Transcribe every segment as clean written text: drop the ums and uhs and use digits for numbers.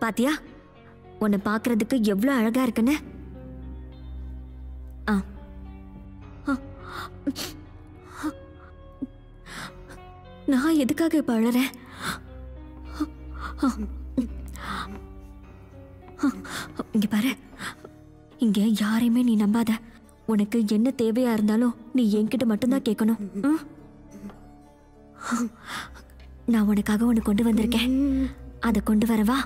பாத்தியா உன்னை பாக்குறதுக்கு எவ்வளவு அழகா இருக்குன்னு. நான் எதுக்காக இப்ப அழறேன்? இங்க பாரு, இங்க யாரையுமே நீ நம்பாத. உனக்கு என்ன தேவையா இருந்தாலும் நீ என்கிட்ட மட்டும்தான் கேட்கணும். நான் உனக்காக ஒண்ணு கொண்டு வந்திருக்கேன். அதை கொண்டு வரவா?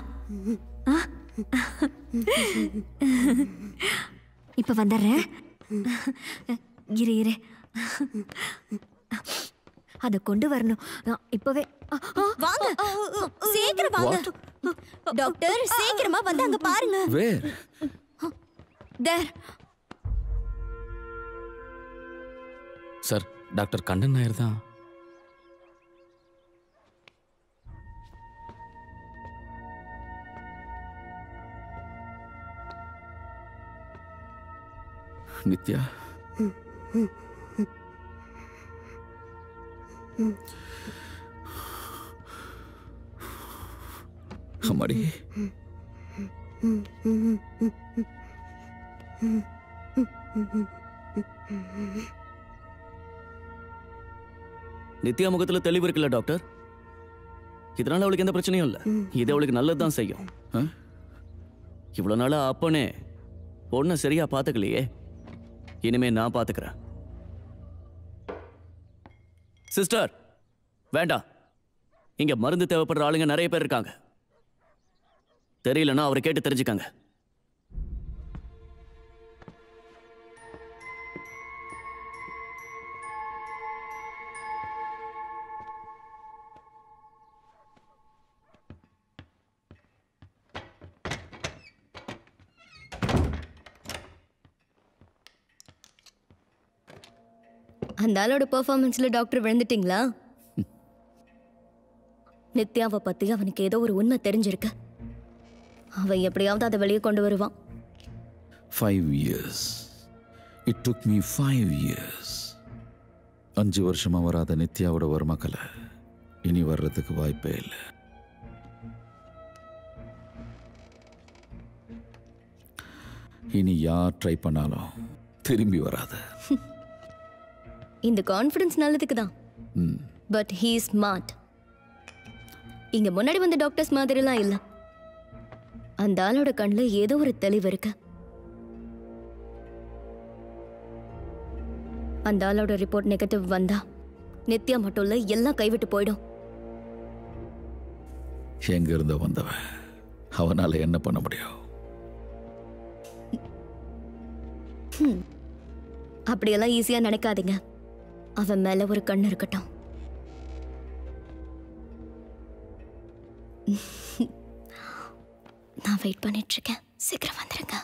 இப்ப வந்துடுறேன். இரு இரு, அதை கொண்டு வரணும் இப்பவே. வாங்க, சீக்கிரம் வாங்க டாக்டர், சீக்கிரமா வந்து அங்க பாருங்க. There sir, doctor Kannan Nair தான். நித்யா, அம்மாடி, நித்யா முகத்துல தெளிவு இருக்குல்ல டாக்டர்? இதனால அவளுக்கு எந்த பிரச்சனையும் இல்ல. இது அவளுக்கு நல்லதுதான் செய்யும். இவ்வளவு நாளா அப்பனே பொண்ணை சரியா பாத்துக்கலையே, இனிமே நான் பாத்துக்கிறேன். சிஸ்டர் வேண்டாம், இங்க மருந்து தேவைப்படுற ஆளுங்க நிறைய பேர் இருக்காங்க. தெரியலன்னா அவரை கேட்டு தெரிஞ்சுக்காங்க. அந்த ஆளோட பெர்ஃபார்மன்ஸ்ல டாக்டர் விழுந்துட்டீங்களா? நித்யாவை பத்தி அவனுக்கு ஏதோ ஒரு உண்மை தெரிஞ்சிருக்கு. அவன் எப்படியாவது அதை வெளியே கொண்டு வருவான். 5 years. It took me 5 years. 5 வருஷமா வராத நித்யாவோட வர்மக்கலை இனி வர்றதுக்கு வாய்ப்பே இல்லை. இனி யார் ட்ரை பண்ணாலும் திரும்பி வராத. இந்த கான்ஃபிடன்ஸ் நல்லதுக்கு தான். But he is smart. இங்க முன்னாடி வந்த டாக்டர்ஸ் மாதிரிலாம் இல்ல. அந்த ஆளோட கண்ணில் ஏதோ ஒரு தெளிவு இருக்கு. அந்த ஆளோட ரிப்போர்ட் நெகட்டிவ் வந்தா நித்யா மட்டும் இல்ல, எல்லாம் கைவிட்டு போயிடும். எங்க இருந்த வந்தவன், அவனால என்ன பண்ண முடியும்? அப்படியெல்லாம் ஈஸியா நினைக்காதீங்க. அவன் மேல ஒரு கண்ணு இருக்கட்டும். நான் வெயிட் பண்ணிட்டு இருக்கேன். சீக்கிரம் வந்துருங்க.